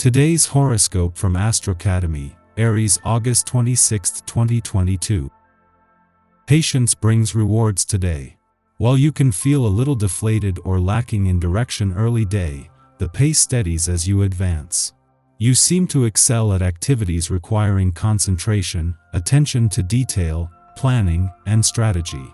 Today's horoscope from Astrocademy, Aries, August 26, 2022. Patience brings rewards today. While you can feel a little deflated or lacking in direction early day, the pace steadies as you advance. You seem to excel at activities requiring concentration, attention to detail, planning, and strategy.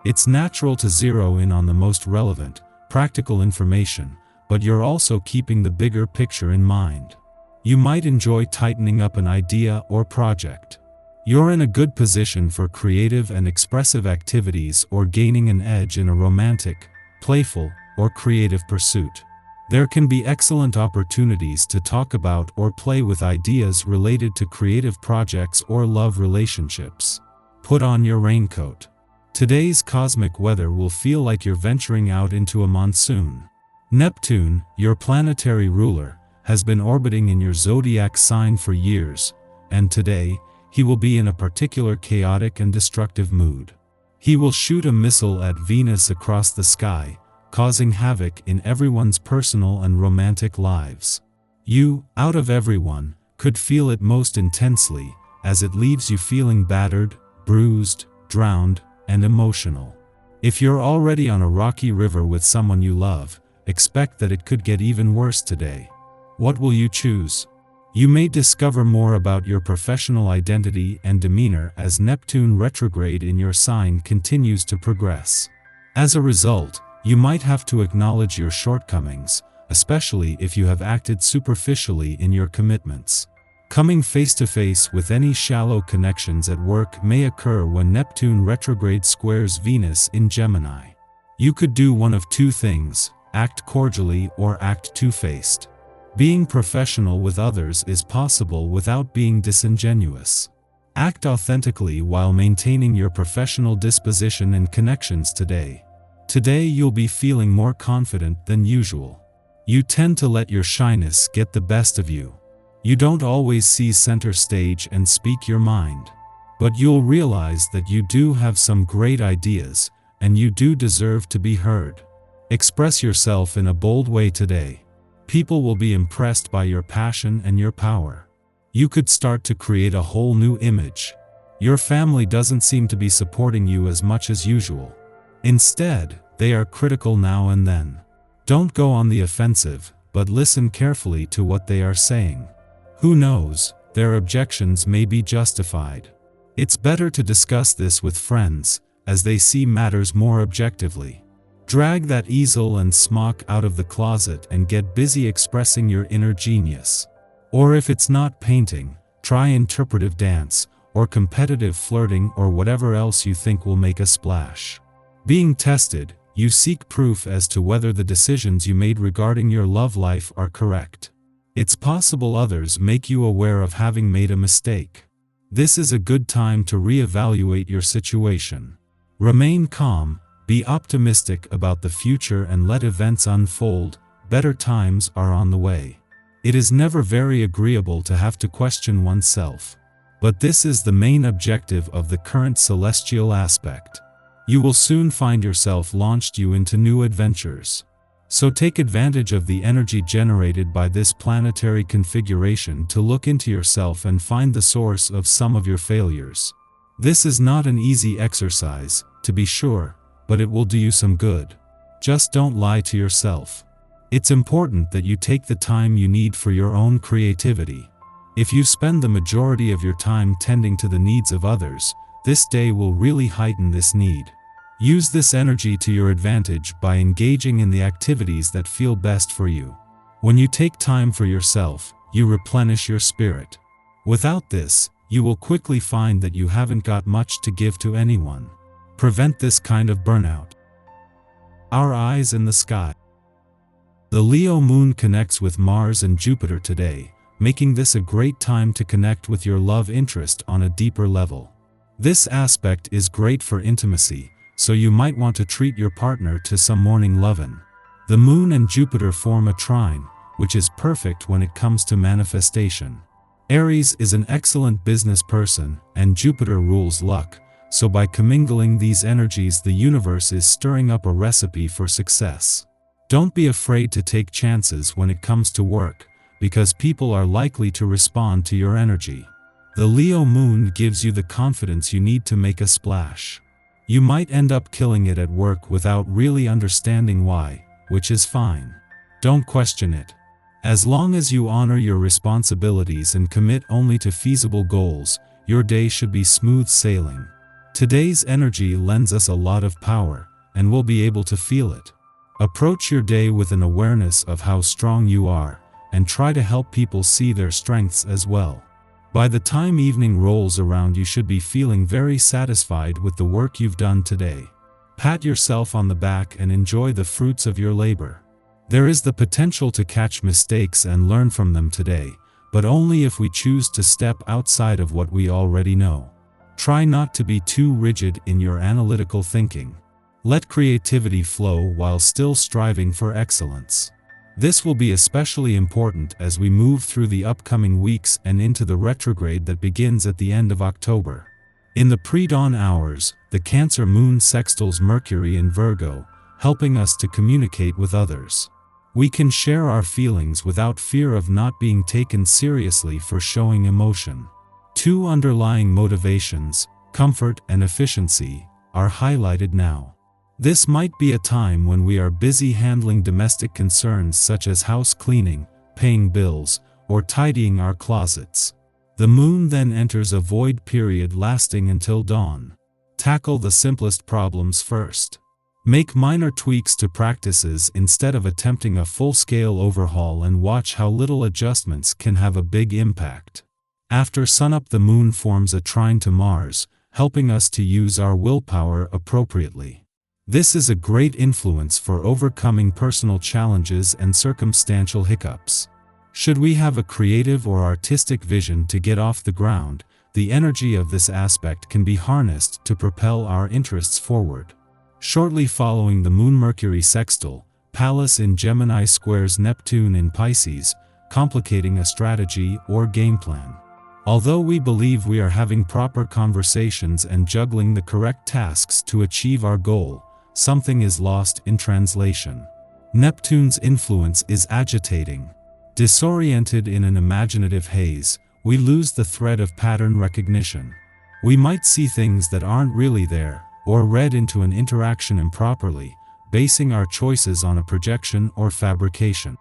It's natural to zero in on the most relevant, practical information, but you're also keeping the bigger picture in mind. You might enjoy tightening up an idea or project. You're in a good position for creative and expressive activities or gaining an edge in a romantic, playful, or creative pursuit. There can be excellent opportunities to talk about or play with ideas related to creative projects or love relationships. Put on your raincoat. Today's cosmic weather will feel like you're venturing out into a monsoon. Neptune, your planetary ruler, has been orbiting in your zodiac sign for years, and today, he will be in a particular chaotic and destructive mood. He will shoot a missile at Venus across the sky, causing havoc in everyone's personal and romantic lives. You, out of everyone, could feel it most intensely, as it leaves you feeling battered, bruised, drowned, and emotional. If you're already on a rocky river with someone you love, expect that it could get even worse today. What will you choose? You may discover more about your professional identity and demeanor as Neptune retrograde in your sign continues to progress. As a result, you might have to acknowledge your shortcomings, especially if you have acted superficially in your commitments. Coming face to face with any shallow connections at work may occur when Neptune retrograde squares Venus in Gemini. You could do one of two things: act cordially or act two-faced. Being professional with others is possible without being disingenuous. Act authentically while maintaining your professional disposition and connections today. Today you'll be feeling more confident than usual. You tend to let your shyness get the best of you. You don't always see center stage and speak your mind. But you'll realize that you do have some great ideas, and you do deserve to be heard. Express yourself in a bold way today. People will be impressed by your passion and your power. You could start to create a whole new image. Your family doesn't seem to be supporting you as much as usual. Instead, they are critical now and then. Don't go on the offensive, but listen carefully to what they are saying. Who knows, their objections may be justified. It's better to discuss this with friends, as they see matters more objectively. Drag that easel and smock out of the closet and get busy expressing your inner genius. Or if it's not painting, try interpretive dance, or competitive flirting, or whatever else you think will make a splash. Being tested, you seek proof as to whether the decisions you made regarding your love life are correct. It's possible others make you aware of having made a mistake. This is a good time to reevaluate your situation. Remain calm. Be optimistic about the future and let events unfold. Better times are on the way. It is never very agreeable to have to question oneself. But this is the main objective of the current celestial aspect. You will soon find yourself launched into new adventures. So take advantage of the energy generated by this planetary configuration to look into yourself and find the source of some of your failures. This is not an easy exercise, to be sure, but it will do you some good. Just don't lie to yourself. It's important that you take the time you need for your own creativity. If you spend the majority of your time tending to the needs of others, this day will really heighten this need. Use this energy to your advantage by engaging in the activities that feel best for you. When you take time for yourself, you replenish your spirit. Without this, you will quickly find that you haven't got much to give to anyone. Prevent this kind of burnout. Our eyes in the sky. The Leo moon connects with Mars and Jupiter today, making this a great time to connect with your love interest on a deeper level. This aspect is great for intimacy, so you might want to treat your partner to some morning lovin'. The moon and Jupiter form a trine, which is perfect when it comes to manifestation. Aries is an excellent business person, and Jupiter rules luck. So by commingling these energies, the universe is stirring up a recipe for success. Don't be afraid to take chances when it comes to work, because people are likely to respond to your energy. The Leo moon gives you the confidence you need to make a splash. You might end up killing it at work without really understanding why, which is fine. Don't question it. As long as you honor your responsibilities and commit only to feasible goals, your day should be smooth sailing. Today's energy lends us a lot of power, and we'll be able to feel it. Approach your day with an awareness of how strong you are, and try to help people see their strengths as well. By the time evening rolls around, you should be feeling very satisfied with the work you've done today. Pat yourself on the back and enjoy the fruits of your labor. There is the potential to catch mistakes and learn from them today, but only if we choose to step outside of what we already know. Try not to be too rigid in your analytical thinking. Let creativity flow while still striving for excellence. This will be especially important as we move through the upcoming weeks and into the retrograde that begins at the end of October. In the pre-dawn hours, the Cancer moon sextiles Mercury in Virgo, helping us to communicate with others. We can share our feelings without fear of not being taken seriously for showing emotion. Two underlying motivations, comfort and efficiency, are highlighted now. This might be a time when we are busy handling domestic concerns such as house cleaning, paying bills, or tidying our closets. The moon then enters a void period lasting until dawn. Tackle the simplest problems first. Make minor tweaks to practices instead of attempting a full-scale overhaul, and watch how little adjustments can have a big impact. After sunup, the moon forms a trine to Mars, helping us to use our willpower appropriately. This is a great influence for overcoming personal challenges and circumstantial hiccups. Should we have a creative or artistic vision to get off the ground, the energy of this aspect can be harnessed to propel our interests forward. Shortly following the Moon-Mercury sextile, Pallas in Gemini squares Neptune in Pisces, complicating a strategy or game plan. Although we believe we are having proper conversations and juggling the correct tasks to achieve our goal, something is lost in translation. Neptune's influence is agitating. Disoriented in an imaginative haze, we lose the thread of pattern recognition. We might see things that aren't really there, or read into an interaction improperly, basing our choices on a projection or fabrication.